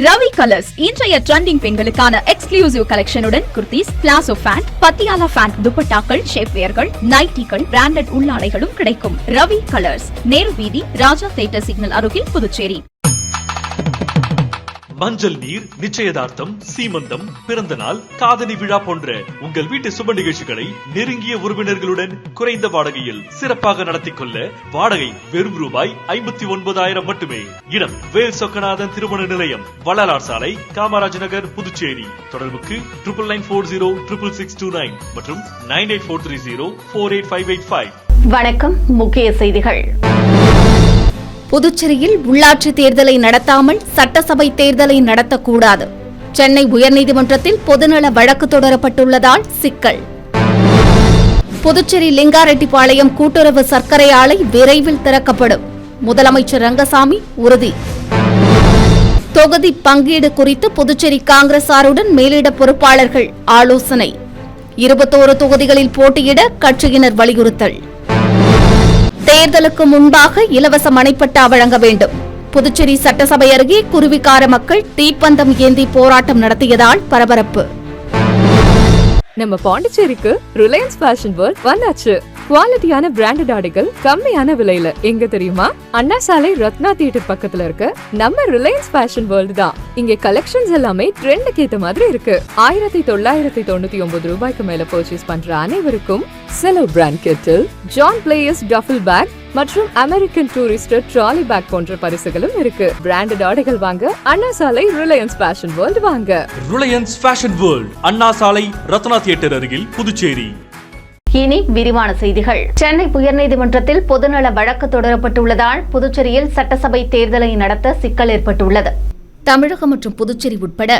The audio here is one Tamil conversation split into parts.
ரவி கலர்ஸ் இன்றைய ட்ரெண்டிங் பெண்களுக்கான எக்ஸ்க்ளூசிவ் கலெக்ஷனுடன் kurtis, palazzo pant, Patiala pant, துப்பட்டாக்கள், ஷேப்வேர்கள், நைட்டிகள், பிராண்டட் உள்ளாடைகளும் கிடைக்கும். ரவி கலர்ஸ், நேரு வீதி, ராஜா தியேட்டர் சிக்னல் அருகில், புதுச்சேரி. மஞ்சள் நீர், நிச்சயதார்த்தம், சீமந்தம், பிறந்த நாள், காதணி விழா போன்ற உங்கள் வீட்டு சுப நிகழ்ச்சிகளை நெருங்கிய உறவினர்களுடன் குறைந்த வாடகையில் சிறப்பாக நடத்திக் கொள்ள வாடகை வெறும் ரூபாய் 59,000 மட்டுமே. இடம் வேல் சொக்கநாதன் திருமண நிலையம், வள்ளலார் சாலை, காமராஜ் நகர், புதுச்சேரி. தொடர்புக்கு 99406669 மற்றும் 9843048585. வணக்கம். முக்கிய செய்திகள். புதுச்சேரியில் உள்ளாட்சி தேர்தலை நடத்தாமல் சட்டசபை தேர்தலை நடத்தக்கூடாது. சென்னை உயர்நீதிமன்றத்தில் பொதுநல வழக்கு தொடரப்பட்டுள்ளதால் சிக்கல். புதுச்சேரி லிங்காரெட்டிப்பாளையம் கூட்டுறவு சர்க்கரை ஆலை விரைவில் திறக்கப்படும். முதலமைச்சர் ரங்கசாமி உறுதி. தொகுதி பங்கீடு குறித்து புதுச்சேரி காங்கிரசாருடன் மேலிட பொறுப்பாளர்கள் ஆலோசனை. 21 தொகுதிகளில் போட்டியிட கட்சியினர் வலியுறுத்தல். தேர்தலுக்கு முன்பாக இலவச மனைப்பட்டா வழங்க வேண்டும். புதுச்சேரி சட்டசபை அருகே குருவிக்கார மக்கள் தீப்பந்தம் ஏந்தி போராட்டம் நடத்தியதால் பரபரப்பு. நம்ம பாண்டிச்சேரிக்கு ரிலையன்ஸ் ஃபேஷன் வேர்ல்ட் வந்தாச்சு. குவாலிட்டியான பிராண்டட் ஆடைகள் கம்மியான விலையில. எங்க தெரியுமா? அண்ணா சாலை ரத்னா தியேட்டர் பக்கத்துல இருக்க நம்ம ரிலையன்ஸ் ஃபேஷன் வேர்ல்ட் தான். இங்க கலெக்ஷன்ஸ் எல்லாமே ட்ரெண்டுக்கு ஏத்த மாதிரி இருக்கு. 1999 ரூபாய்க்கு மேல பர்ச்சேஸ் பண்ற அனைவருக்கும் Cello brand kettle, John Players duffel bag மற்றும் அமெரிக்கன் டூரிஸ்டர் ட்ராலி பேக் போன்ற பரிசுகளும் இருக்கு. பிராண்டட் ஆடைகள் வாங்க Anna Salai Reliance fashion world வாங்க. Reliance fashion world, Anna Salai Ratna theatre அருகில், புதுச்சேரி. இனி விரிவான செய்திகள். சென்னை உயர்நீதிமன்றத்தில் பொதுநல வழக்கு தொடரப்பட்டுள்ளதால் புதுச்சேரியில் சட்டசபை தேர்தலை நடத்த சிக்கல் ஏற்பட்டுள்ளது. தமிழகம் மற்றும் புதுச்சேரி உட்பட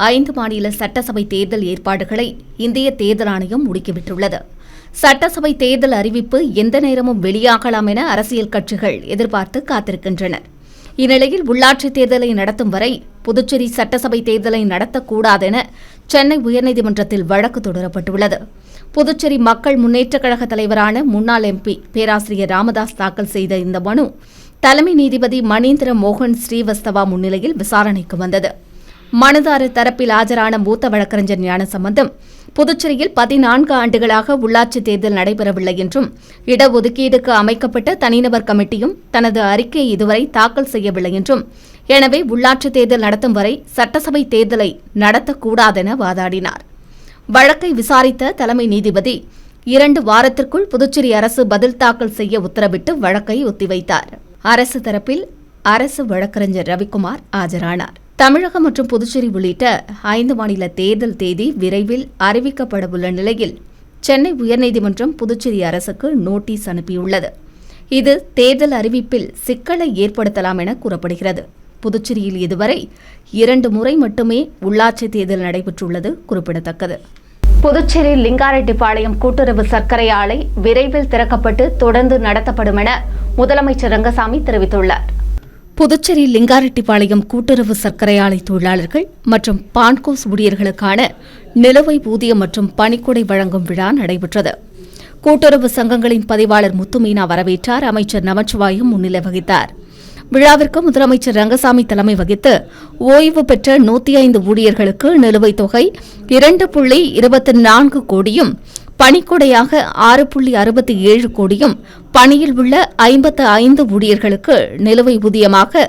5 மாநில சட்டசபை தேர்தல் ஏற்பாடுகளை இந்திய தேர்தல் ஆணையம் முடுக்கிவிட்டுள்ளது. சட்டசபை தேர்தல் அறிவிப்பு எந்த நேரமும் வெளியாகலாம் என அரசியல் கட்சிகள் எதிர்பார்த்து காத்திருக்கின்றன. இந்நிலையில் உள்ளாட்சி தேர்தலை நடத்தும் வரை புதுச்சேரி சட்டசபை தேர்தலை நடத்தக்கூடாதென சென்னை உயர்நீதிமன்றத்தில் வழக்கு தொடரப்பட்டுள்ளது. புதுச்சேரி மக்கள் முன்னேற்றக் கழக தலைவரான முன்னாள் MP பேராசிரியர் ராமதாஸ் தாக்கல் செய்த இந்த மனு தலைமை நீதிபதி மணீந்திர மோகன் ஸ்ரீவஸ்தவா முன்னிலையில் விசாரணைக்கு வந்தது. மனுதாரர் தரப்பில் ஆஜரான மூத்த வழக்கறிஞர் ஞானசம்பந்தம் புதுச்சேரியில் 14 ஆண்டுகளாக உள்ளாட்சி தேர்தல் நடைபெறவில்லை என்றும் இடஒதுக்கீடுக்கு அமைக்கப்பட்ட தனிநபர் கமிட்டியும் தனது அறிக்கையை இதுவரை தாக்கல் செய்யவில்லை என்றும், எனவே உள்ளாட்சி தேர்தல் நடத்தும் வரை சட்டசபை தேர்தலை நடத்தக்கூடாதென வாதாடினார். வழக்கை விசாரித்த தலைமை நீதிபதி 2 வாரத்திற்குள் புதுச்சேரி அரசு பதில் தாக்கல் செய்ய உத்தரவிட்டு வழக்கை ஒத்திவைத்தார். அரசு தரப்பில் அரசு வழக்கறிஞர் ரவிக்குமார் ஆஜரானார். தமிழகம் மற்றும் புதுச்சேரி உள்ளிட்ட 5 மாநில தேர்தல் தேதி விரைவில் அறிவிக்கப்படவுள்ள நிலையில் சென்னை உயர்நீதிமன்றம் புதுச்சேரி அரசுக்கு நோட்டீஸ் அனுப்பியுள்ளது. இது தேர்தல் அறிவிப்பில் சிக்கலை ஏற்படுத்தலாம் என கூறப்படுகிறது. புதுச்சேரியில் இதுவரை 2 முறை மட்டுமே உள்ளாட்சி தேர்தல் நடைபெற்றுள்ளது குறிப்பிடத்தக்கது. புதுச்சேரி லிங்காரெட்டிப்பாளையம் கூட்டுறவு சர்க்கரை ஆலை விரைவில் திறக்கப்பட்டு தொடர்ந்து நடத்தப்படும் என முதலமைச்சர் ரங்கசாமி தெரிவித்துள்ளார். புதுச்சேரி லிங்காரெட்டிப்பாளையம் கூட்டுறவு சர்க்கரை ஆலை தொழிலாளர்கள் மற்றும் பான்கோஸ் ஊழியர்களுக்கான நிலுவை ஊதியம் மற்றும் பணிக்கொடை வழங்கும் விழா நடைபெற்றது. கூட்டுறவு சங்கங்களின் பதிவாளர் முத்துமீனா வரவேற்றார். அமைச்சர் நமச்சிவாயம் முன்னிலை வகித்தார். விழாவிற்கு முதலமைச்சர் ரங்கசாமி தலைமை வகித்து ஓய்வு பெற்ற 105 ஊழியர்களுக்கு நிலுவைத் தொகை 2.24 கோடியும், பணிக்கொடையாக 6.67 கோடியும், பணியில் உள்ள 55 ஊழியர்களுக்கு நிலுவை ஊதியமாக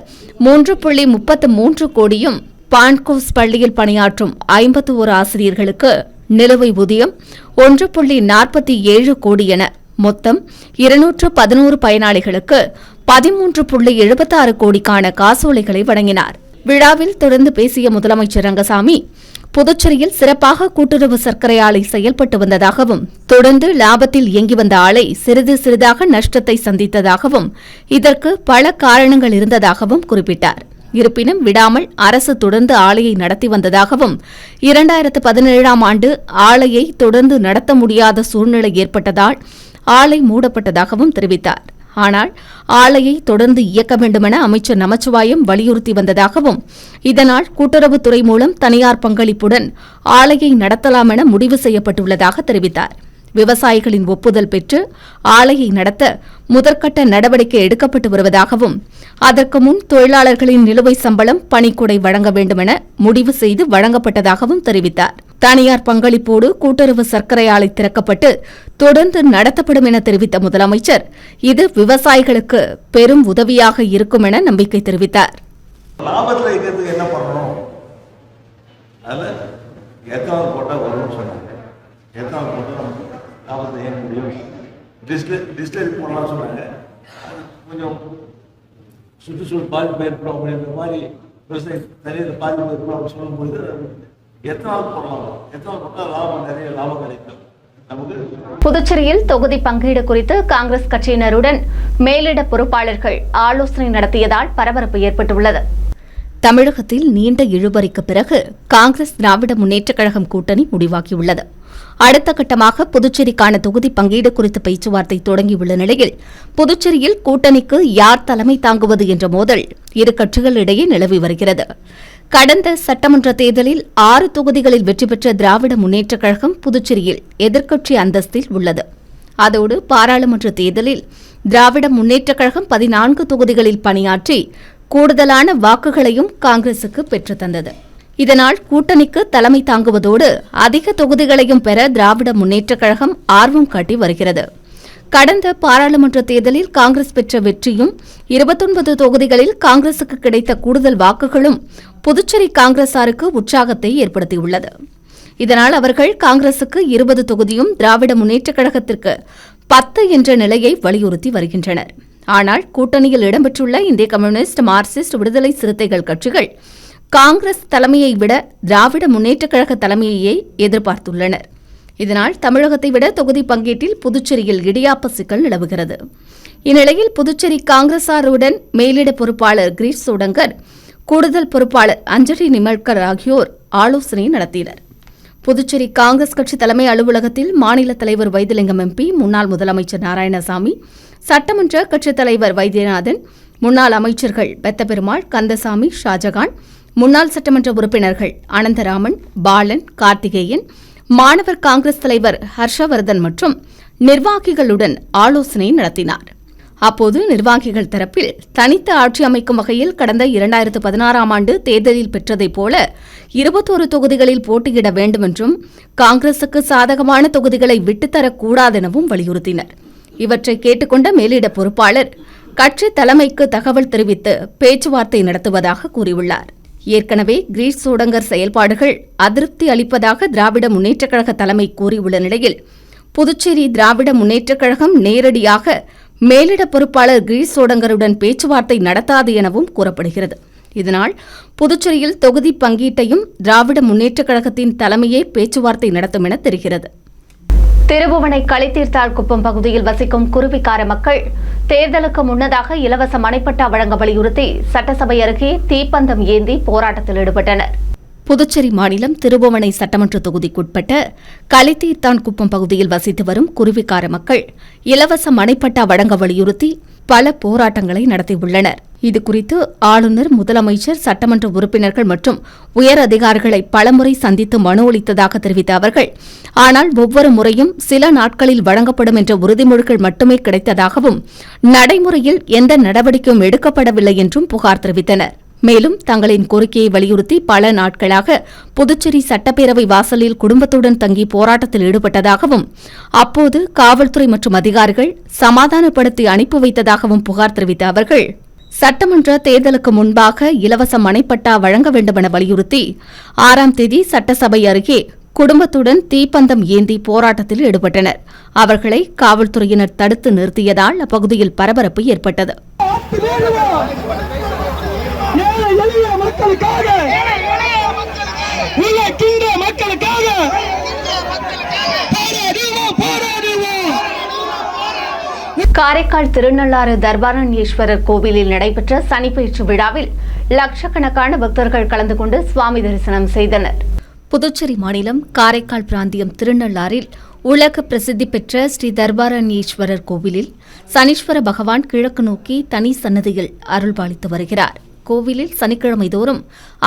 3.33 கோடியும், பான்கோஸ் பள்ளியில் பணியாற்றும் 51 ஆசிரியர்களுக்கு நிலுவை ஊதியம் 1.47 கோடி என மொத்தம் 211 பயனாளிகளுக்கு 13.76 கோடிக்கான காசோலைகளை வழங்கினார். விழாவில் தொடர்ந்து பேசிய முதலமைச்சர் ரங்கசாமி, புதுச்சேரியில் சிறப்பாக கூட்டுறவு சர்க்கரை ஆலை செயல்பட்டு வந்ததாகவும், தொடர்ந்து லாபத்தில் இயங்கி வந்த ஆலை சிறிது சிறிதாக நஷ்டத்தை சந்தித்ததாகவும், இதற்கு பல காரணங்கள் இருந்ததாகவும் குறிப்பிட்டார். இருப்பினும் விடாமல் அரசு தொடர்ந்து ஆலையை நடத்தி வந்ததாகவும், 2017ஆம் ஆண்டு ஆலையை தொடர்ந்து நடத்த முடியாத சூழ்நிலை ஏற்பட்டதால் ஆலை மூடப்பட்டதாகவும் தெரிவித்தார். ஆனால் ஆலையை தொடர்ந்து இயக்க வேண்டுமென அமைச்சர் நமச்சிவாயம் வலியுறுத்தி வந்ததாகவும், இதனால் கூட்டுறவுத்துறை மூலம் தனியார் பங்களிப்புடன் ஆலையை நடத்தலாம் என முடிவு செய்யப்பட்டுள்ளதாக தெரிவித்தார். விவசாயிகளின் ஒப்புதல் பெற்று ஆலையை நடத்த முதற்கட்ட நடவடிக்கை எடுக்கப்பட்டு வருவதாகவும் அதற்கு முன் தொழிலாளர்களின் நிலுவைச் சம்பளம் பணிக்கொடை வழங்க வேண்டுமென முடிவு செய்து வழங்கப்பட்டதாகவும் தெரிவித்தார். தனியார் பங்களிப்போடு கூட்டுறவு சர்க்கரை ஆலை திறக்கப்பட்டு தொடர்ந்து நடத்தப்படும் என தெரிவித்த முதலமைச்சர் இது விவசாயிகளுக்கு பெரும் உதவியாக இருக்கும் என நம்பிக்கை தெரிவித்தார். லாபத்தில் இருக்கிறதுக்கு என்ன பண்ணணும்? அதில் எத்தனால் போட்டால் வரும்னு சொன்னாங்க. எத்தனால் போட்டால் லாபத்தை ஏன் முடியும்? டிஸ்டிலரி போடலாம்னு சொன்னாங்க. கொஞ்சம் சுற்றுச்சூழல் பாதிப்பு ஏற்படும் அப்படின்ற மாதிரி விவசாய தனியார் பாதிப்பு ஏற்படும் அப்படின்னு சொல்லும்போது எத்தனால் போடலாம். எத்தனால் போட்டால் லாபம் நிறைய லாபம் கிடைக்கும். புதுச்சேரியில் தொகுதி பங்கீடு குறித்து காங்கிரஸ் கட்சியினருடன் மேலிட பொறுப்பாளர்கள் ஆலோசனை நடத்தியதால் பரபரப்பு ஏற்பட்டுள்ளது. தமிழகத்தில் நீண்ட இழுபறிக்கு பிறகு காங்கிரஸ் திராவிட முன்னேற்றக் கழகம் கூட்டணி முடிவாகியுள்ளது. அடுத்த கட்டமாக புதுச்சேரிக்கான தொகுதி பங்கீடு குறித்த பேச்சுவார்த்தை தொடங்கியுள்ள நிலையில் புதுச்சேரியில் கூட்டணிக்கு யார் தலைமை தாங்குவது என்ற மோதல் இரு கட்சிகளிடையே நிலவி வருகிறது. கடந்த சட்டமன்ற தேர்தலில் 6 தொகுதிகளில் வெற்றி பெற்ற திராவிட முன்னேற்றக் கழகம் புதுச்சேரியில் எதிர்க்கட்சி அந்தஸ்தில் உள்ளது. அதோடு பாராளுமன்ற தேர்தலில் திராவிட முன்னேற்றக் கழகம் 14 தொகுதிகளில் பணியாற்றி கூடுதலான வாக்குகளையும் காங்கிரசுக்கு பெற்றுத் தந்தது. இதனால் கூட்டணிக்கு தலைமை தாங்குவதோடு அதிக தொகுதிகளையும் பெற திராவிட முன்னேற்றக் கழகம் ஆர்வம் காட்டி வருகிறது. கடந்த பாராளுமன்ற தேர்தலில் காங்கிரஸ் பெற்ற வெற்றியும் 29 தொகுதிகளில் காங்கிரசுக்கு கிடைத்த கூடுதல் வாக்குகளும் புதுச்சேரி காங்கிரசாருக்கு உற்சாகத்தை ஏற்படுத்தியுள்ளது. இதனால் அவர்கள் காங்கிரசுக்கு 20 தொகுதியும் திராவிட முன்னேற்றக் கழகத்திற்கு 10 என்ற நிலையை வலியுறுத்தி வருகின்றனர். ஆனால் கூட்டணியில் இடம்பெற்றுள்ள இந்திய கம்யூனிஸ்ட், மார்க்சிஸ்ட், விடுதலை சிறுத்தைகள் கட்சிகள் காங்கிரஸ் தலைமையை விட திராவிட முன்னேற்றக் கழக தலைமையையே எதிர்பார்த்துள்ளனர். இதனால் தமிழகத்தை விட தொகுதி பங்கீட்டில் புதுச்சேரியில் இடியாப்ப சிக்கல் நிலவுகிறது. இந்நிலையில் புதுச்சேரி காங்கிரசாருடன் மேலிட பொறுப்பாளர் கிரீஷ் சோடங்கர், கூடுதல் பொறுப்பாளர் அஞ்சலி நிமல்கர் ஆகியோர் ஆலோசனை நடத்தினர். புதுச்சேரி காங்கிரஸ் கட்சி தலைமை அலுவலகத்தில் மாநில தலைவர் வைத்திலிங்கம் எம்பி, முன்னாள் முதலமைச்சர் நாராயணசாமி, சட்டமன்ற கட்சித் தலைவர் வைத்தியநாதன், முன்னாள் அமைச்சர்கள் பெத்தபெருமாள், கந்தசாமி, ஷாஜகான், முன்னாள் சட்டமன்ற உறுப்பினர்கள் அனந்தராமன், பாலன், கார்த்திகேயன், மாணவர் காங்கிரஸ் தலைவர் ஹர்ஷவர்தன் மற்றும் நிர்வாகிகளுடன் ஆலோசனை நடத்தினார். அப்போது நிர்வாகிகள் தரப்பில் தனித்து ஆட்சி அமைக்கும் வகையில் கடந்த 2016ஆம் ஆண்டு தேர்தலில் பெற்றதைப் போல 21 தொகுதிகளில் போட்டியிட வேண்டும் என்றும் காங்கிரசுக்கு சாதகமான தொகுதிகளை விட்டுத்தரக்கூடாதெனவும் வலியுறுத்தினர். இவற்றை கேட்டுக்கொண்ட மேலிட பொறுப்பாளர் கட்சி தலைமைக்கு தகவல் தெரிவித்து பேச்சுவார்த்தை நடத்துவதாக கூறியுள்ளார். ஏற்கனவே கிரீஷ் சோடங்கர் செயல்பாடுகள் அதிருப்தி அளிப்பதாக திராவிட முன்னேற்றக் கழக தலைமை கூறியுள்ள நிலையில் புதுச்சேரி திராவிட முன்னேற்றக் கழகம் நேரடியாக மேலிட பொறுப்பாளர் கிரீஷ் சோடங்கருடன் பேச்சுவார்த்தை நடத்தாது எனவும் கூறப்படுகிறது. இதனால் புதுச்சேரியில் தொகுதி பங்கீட்டையும் திராவிட முன்னேற்றக் கழகத்தின் தலைமையே பேச்சுவார்த்தை நடத்தும் என தெரிகிறது. திருபுவனை களித்தீர்த்தாள் குப்பம் பகுதியில் வசிக்கும் குருவிக்கார மக்கள் தேர்தலுக்கு முன்னதாக இலவச மனைப்பட்டா வழங்க வலியுறுத்தி சட்டசபை அருகே தீப்பந்தம் ஏந்தி போராட்டத்தில் ஈடுபட்டனர். புதுச்சேரி மாநிலம் திருபுவனை சட்டமன்ற தொகுதிக்குட்பட்ட களித்தீர்த்தான் குப்பம் பகுதியில் வசித்து வரும் குருவிக்கார மக்கள் இலவச மனைப்பட்டா வழங்க வலியுறுத்தி பல போராட்டங்களை நடத்தியுள்ளனர். இதுகுறித்து ஆளுநர், முதலமைச்சர், சட்டமன்ற உறுப்பினர்கள் மற்றும் உயர் அதிகாரிகளை பலமுறை சந்தித்து மனு அளித்ததாக தெரிவித்த அவர்கள், ஆனால் ஒவ்வொரு முறையும் சில நாட்களில் வழங்கப்படும் என்ற உறுதிமொழிகள் மட்டுமே கிடைத்ததாகவும் நடைமுறையில் எந்த நடவடிக்கையும் எடுக்கப்படவில்லை என்றும் புகார் தெரிவித்தனர். மேலும் தங்களின் கோரிக்கையை வலியுறுத்தி பல நாட்களாக புதுச்சேரி சட்டப்பேரவை வாசலில் குடும்பத்துடன் தங்கி போராட்டத்தில் ஈடுபட்டதாகவும் அப்போது காவல்துறை மற்றும் அதிகாரிகள் சமாதானப்படுத்தி அனுப்பி வைத்ததாகவும் புகார் தெரிவித்த அவர்கள், சட்டமன்ற தேர்தலுக்கு முன்பாக இலவச மனைப்பட்டா வழங்க வேண்டுமென வலியுறுத்தி 6ஆம் தேதி சட்டசபை அருகே குடும்பத்துடன் தீப்பந்தம் ஏந்தி போராட்டத்தில் ஈடுபட்டனர். அவர்களை காவல்துறையினர் தடுத்து நிறுத்தியதால் அப்பகுதியில் பரபரப்பு ஏற்பட்டது. காரைக்கால் திருநள்ளாறு தர்பாரண்யேஸ்வரர் கோவிலில் நடைபெற்ற சனிப்பெயர்ச்சி விழாவில் லட்சக்கணக்கான பக்தர்கள் கலந்து கொண்டு சுவாமி தரிசனம் செய்தனர். புதுச்சேரி மாநிலம் காரைக்கால் பிராந்தியம் திருநள்ளாறில் உலக பிரசித்தி பெற்ற ஸ்ரீ தர்பாரண்யேஸ்வரர் கோவிலில் சனீஸ்வர பகவான் கிழக்கு நோக்கி தனி சன்னதியில் அருள்பாலித்து வருகிறார். கோவிலில் சனிக்கிழமை தோறும்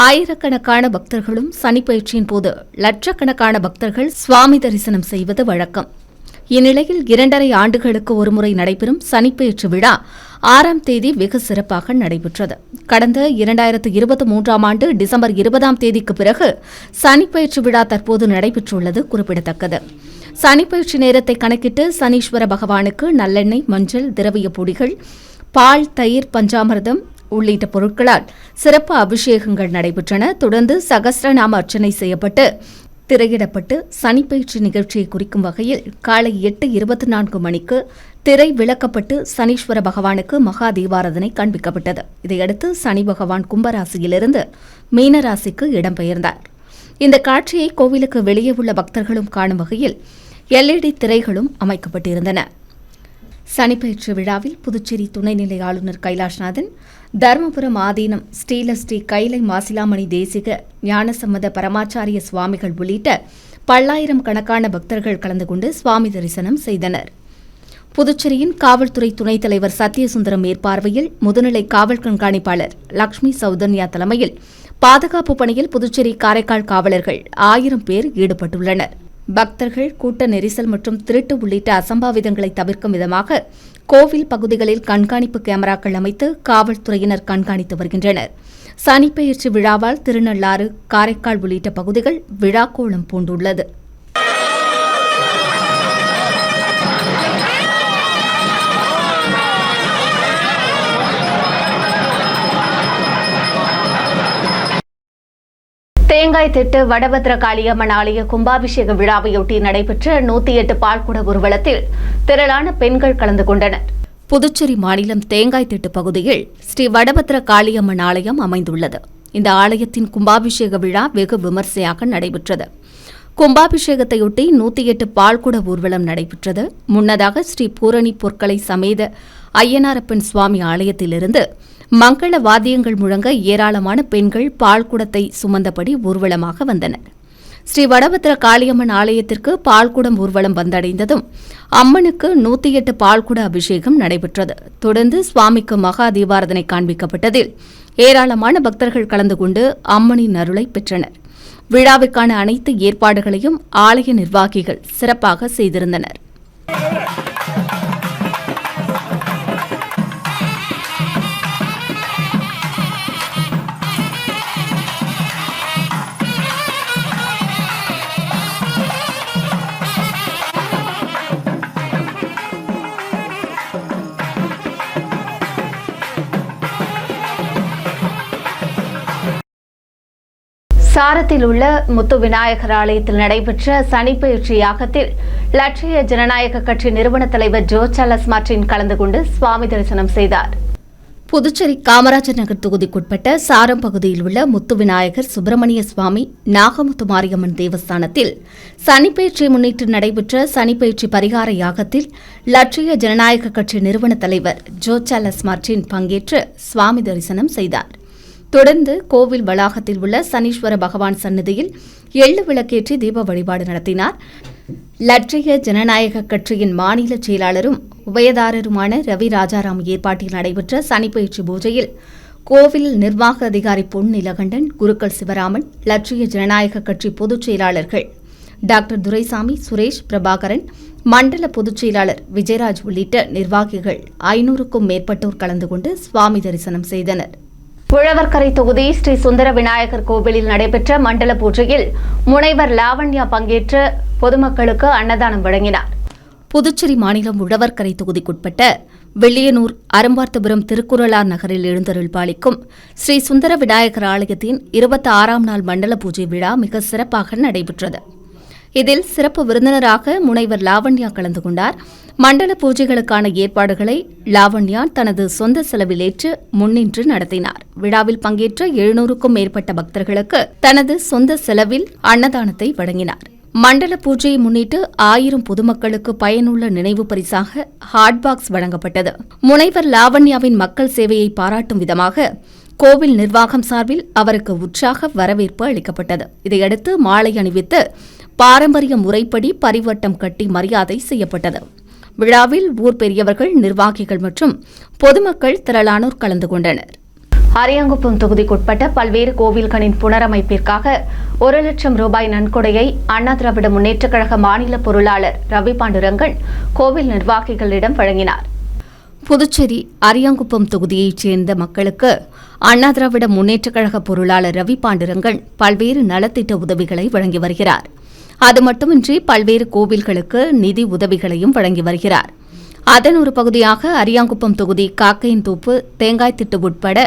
ஆயிரக்கணக்கான பக்தர்களும் சனிப்பெயர்ச்சியின் போது லட்சக்கணக்கான பக்தர்கள் சுவாமி தரிசனம் செய்வது வழக்கம். இந்நிலையில் 2.5 ஆண்டுகளுக்கு ஒருமுறை நடைபெறும் சனிப்பெயர்ச்சி விழா 6ஆம் தேதி வெகு சிறப்பாக நடைபெற்றது. கடந்த 2023ஆம் ஆண்டு டிசம்பர் 20ஆம் தேதிக்கு பிறகு சனிப்பெயர்ச்சி விழா தற்போது நடைபெற்றுள்ளது குறிப்பிடத்தக்கது. சனிப்பெயர்ச்சி நேரத்தை கணக்கிட்டு சனீஸ்வர பகவானுக்கு நல்லெண்ணெய், மஞ்சள், திரவிய பொடிகள், பால், தயிர், பஞ்சாமிர்தம் உள்ளிட்ட பொருட்களால் சிறப்பு அபிஷேகங்கள் நடைபெற்றன. தொடர்ந்து சகஸ்ரநாம அர்ச்சனை செய்யப்பட்டு திரையிடப்பட்டு சனிப்பெயர்ச்சி நிகழ்ச்சியை குறிக்கும் வகையில் காலை 8:24 மணிக்கு திரை விளக்கப்பட்டு சனீஸ்வர பகவானுக்கு மகா தீபாராதனை காண்பிக்கப்பட்டது. இதையடுத்து சனி பகவான் கும்பராசியிலிருந்து மீனராசிக்கு இடம்பெயர்ந்தார். இந்த காட்சியை கோவிலுக்கு வெளியே உள்ள பக்தர்களும் காணும் வகையில் LED திரைகளும் அமைக்கப்பட்டிருந்தன. சனிப்பெயர்ச்சி விழாவில் புதுச்சேரி துணைநிலை ஆளுநர் கைலாஷ்நாதன், தருமபுரம் ஆதீனம் ஸ்ரீ கைலை மாசிலாமணி தேசிக ஞானசம்மத பரமாச்சாரிய சுவாமிகள் உள்ளிட்ட பல்லாயிரம் கணக்கான பக்தர்கள் கலந்து கொண்டு சுவாமி தரிசனம் செய்தனர். புதுச்சேரியின் காவல்துறை துணைத் தலைவர் சத்யசுந்தரம் மேற்பார்வையில் முதுநிலை காவல் கண்காணிப்பாளர் லக்ஷ்மி சௌதன்யா தலைமையில் பாதுகாப்பு பணியில் புதுச்சேரி, காரைக்கால் காவலர்கள் 1000 பேர் ஈடுபட்டுள்ளனர். பக்தர்கள் கூட்ட நெரிசல் மற்றும் திருட்டு உள்ளிட்ட அசம்பாவிதங்களை தவிர்க்கும் விதமாக கோவில் பகுதிகளில் கண்காணிப்பு கேமராக்கள் அமைத்து காவல்துறையினர் கண்காணித்து வருகின்றனர். சனிப்பெயர்ச்சி விழாவால் திருநள்ளாறு, காரைக்கால் உள்ளிட்ட பகுதிகள் விழாக்கோலம் பூண்டுள்ளது. தேங்காய் திட்டு வடபத்ர காளியம்மன் ஆலய கும்பாபிஷேக விழாவையொட்டி நடைபெற்ற 108 பால்குட ஊர்வலத்தில் திரளான பெண்கள் கலந்து கொண்டனர். புதுச்சேரி மாநிலம் தேங்காய் திட்டு பகுதியில் ஸ்ரீ வடபத்ர காளியம்மன் ஆலயம் அமைந்துள்ளது. இந்த ஆலயத்தின் கும்பாபிஷேக விழா வெகு விமர்சையாக நடைபெற்றது. கும்பாபிஷேகத்தையொட்டி 108 பால்குட ஊர்வலம் நடைபெற்றது. முன்னதாக ஸ்ரீ பூரணி பொற்களை சமேத ஐயனாரப்பன் சுவாமி ஆலயத்திலிருந்து மங்கள வாத்தியங்கள் முழங்க ஏராளமான பெண்கள் பால்குடத்தை சுமந்தபடி ஊர்வலமாக வந்தனர். ஸ்ரீ வடபத்ர காளியம்மன் ஆலயத்திற்கு பால்குடம் ஊர்வலம் வந்தடைந்ததும் அம்மனுக்கு 108 பால்குட அபிஷேகம் நடைபெற்றது. தொடர்ந்து சுவாமிக்கு மகா தீபாராதனை காண்பிக்கப்பட்டதில் ஏராளமான பக்தர்கள் கலந்து கொண்டு அம்மனின் அருளை பெற்றனர். விழாவிற்கான அனைத்து ஏற்பாடுகளையும் ஆலய நிர்வாகிகள் சிறப்பாக செய்திருந்தனர். சாரத்தில் உள்ள முத்து விநாயகர் ஆலயத்தில் நடைபெற்ற சனிப்பெயர்ச்சி யாகத்தில் லட்சிய ஜனநாயக கட்சி நிறுவன தலைவர் ஜோ சார்லஸ் மார்டின் கலந்து கொண்டு சுவாமி தரிசனம் செய்தார். புதுச்சேரி காமராஜர் நகர் தொகுதிக்குட்பட்ட சாரம் பகுதியில் உள்ள முத்து விநாயகர் சுப்பிரமணிய சுவாமி நாகமுத்து மாரியம்மன் தேவஸ்தானத்தில் சனிப்பெயர்ச்சியை முன்னிட்டு நடைபெற்ற சனிப்பெயர்ச்சி பரிகார யாகத்தில் லட்சிய ஜனநாயக கட்சி நிறுவன தலைவர் ஜோ சார்லஸ் மார்டின் பங்கேற்று சுவாமி தரிசனம் செய்தார். தொடர்ந்து கோவில் வளாகத்தில் உள்ள சனீஸ்வர பகவான் சன்னதியில் எள்ளு விளக்கேற்றி தீப வழிபாடு நடத்தினார். லட்சிய ஜனநாயக கட்சியின் மாநில செயலாளரும் உபயதாரருமான ரவி ராஜாராம் ஏற்பாட்டில் நடைபெற்ற சனிப்பெயர்ச்சி பூஜையில் கோவில் நிர்வாக அதிகாரி பொன் நிலகண்டன், குருக்கள் சிவராமன், லட்சிய ஜனநாயக கட்சி பொதுச் செயலாளர்கள் டாக்டர் துரைசாமி, சுரேஷ், பிரபாகரன், மண்டல பொதுச் செயலாளர் விஜயராஜ் உள்ளிட்ட நிர்வாகிகள் 500க்கும் மேற்பட்டோர் கலந்து கொண்டு சுவாமி தரிசனம் செய்தனர். உழவர்கரை தொகுதி ஸ்ரீ சுந்தர விநாயகர் கோவிலில் நடைபெற்ற மண்டல பூஜையில் முனைவர் லாவண்யா பங்கேற்று பொதுமக்களுக்கு அன்னதானம் வழங்கினார். புதுச்சேரி மாநிலம் உழவர்கரை தொகுதிக்குட்பட்ட வெள்ளியனூர், அரும்பார்த்தபுரம், திருக்குறளார் நகரில் எழுந்தருள் பாலிக்கும் ஸ்ரீ சுந்தர விநாயகர் ஆலயத்தின் 26ஆம் நாள் மண்டல பூஜை விழா மிக சிறப்பாக நடைபெற்றது. இதில் சிறப்பு விருந்தினராக முனைவர் லாவண்யா கலந்து கொண்டார். மண்டல பூஜைகளுக்கான ஏற்பாடுகளை லாவண்யா தனது சொந்த செலவில் ஏற்று முன்னின்று நடத்தினார். விழாவில் பங்கேற்ற 700க்கும் மேற்பட்ட பக்தர்களுக்கு தனது சொந்த செலவில் அன்னதானத்தை வழங்கினார். மண்டல பூஜையை முன்னிட்டு 1000 பொதுமக்களுக்கு பயனுள்ள நினைவு பரிசாக ஹாட்பாக்ஸ் வழங்கப்பட்டது. முனைவர் லாவண்யாவின் மக்கள் சேவையை பாராட்டும் விதமாக கோவில் நிர்வாகம் சார்பில் அவருக்கு உற்சாக வரவேற்பு அளிக்கப்பட்டது. இதையடுத்து மாலை அணிவித்து பாரம்பரிய முறைப்படி பரிவட்டம் கட்டி மரியாதை செய்யப்பட்டது. விழாவில் ஊர் பெரியவர்கள், நிர்வாகிகள் மற்றும் பொதுமக்கள் திரளானோர் கலந்து கொண்டனர். அரியாங்குப்பம் தொகுதிக்குட்பட்ட பல்வேறு கோவில்களின் புனரமைப்பிற்காக 1 லட்சம் ரூபாய் நன்கொடையை அண்ணா திராவிட முன்னேற்றக் கழக மாநில பொருளாளர் ரவி பாண்டுரங்கன் கோவில் நிர்வாகிகளிடம் வழங்கினார். புதுச்சேரி அரியாங்குப்பம் தொகுதியைச் சேர்ந்த மக்களுக்கு அண்ணா திராவிட முன்னேற்றக் கழக பொருளாளர் ரவி பாண்டுரங்கன் பல்வேறு நலத்திட்ட உதவிகளை வழங்கி வருகிறார். அது மட்டுமின்றி பல்வேறு கோவில்களுக்கு நிதி உதவிகளையும் வழங்கி வருகிறார். அதன் ஒரு பகுதியாக அரியாங்குப்பம் தொகுதி காக்கையன்தோப்பு தேங்காய் திட்டு உட்பட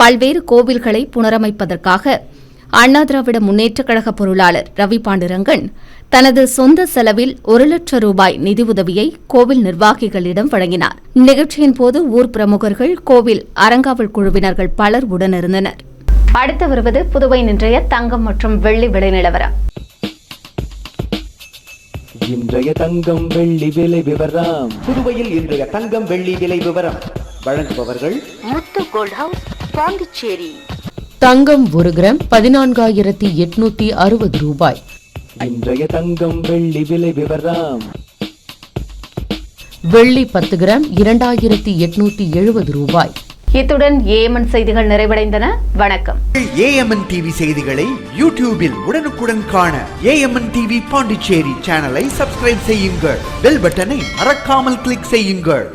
பல்வேறு கோவில்களை புனரமைப்பதற்காக அண்ணா திராவிட முன்னேற்றக் கழக பொருளாளர் ரவி பாண்டுரங்கன் தனது சொந்த செலவில் 1 லட்சம் ரூபாய் நிதி உதவியை கோவில் நிர்வாகிகளிடம் வழங்கினார். நிகழ்ச்சியின் போது ஊர் பிரமுகர்கள், கோவில் அறங்காவல் குழுவினர்கள் பலர் உடனிருந்தனர். அடுத்து வருவது புதுவை இன்றைய தங்கம் மற்றும் வெள்ளி விலை நிலவரம். இன்றைய தங்கம் வெள்ளி விலை விவரம். புதுவையில் இன்றைய தங்கம் வெள்ளி விலை விவரம் வழங்குபவர்கள் முத்து கோல்ட் ஹவுஸ், பாண்டிச்சேரி. தங்கம் 1 கிராம் 14,860 ரூபாய். இன்றைய தங்கம் வெள்ளி விலை விவரம். வெள்ளி 10 கிராம் 2,870 ரூபாய். இத்துடன் ஏஎம்என் செய்திகள் நிறைவடைந்தன. வணக்கம். ஏஎம்என் டிவி செய்திகளை யூடியூபில் உடனுக்குடன் காண ஏஎம்என் டிவி பாண்டிச்சேரி சேனலை சப்ஸ்கிரைப் செய்யுங்கள். பெல் பட்டனை மறக்காமல் கிளிக் செய்யுங்கள்.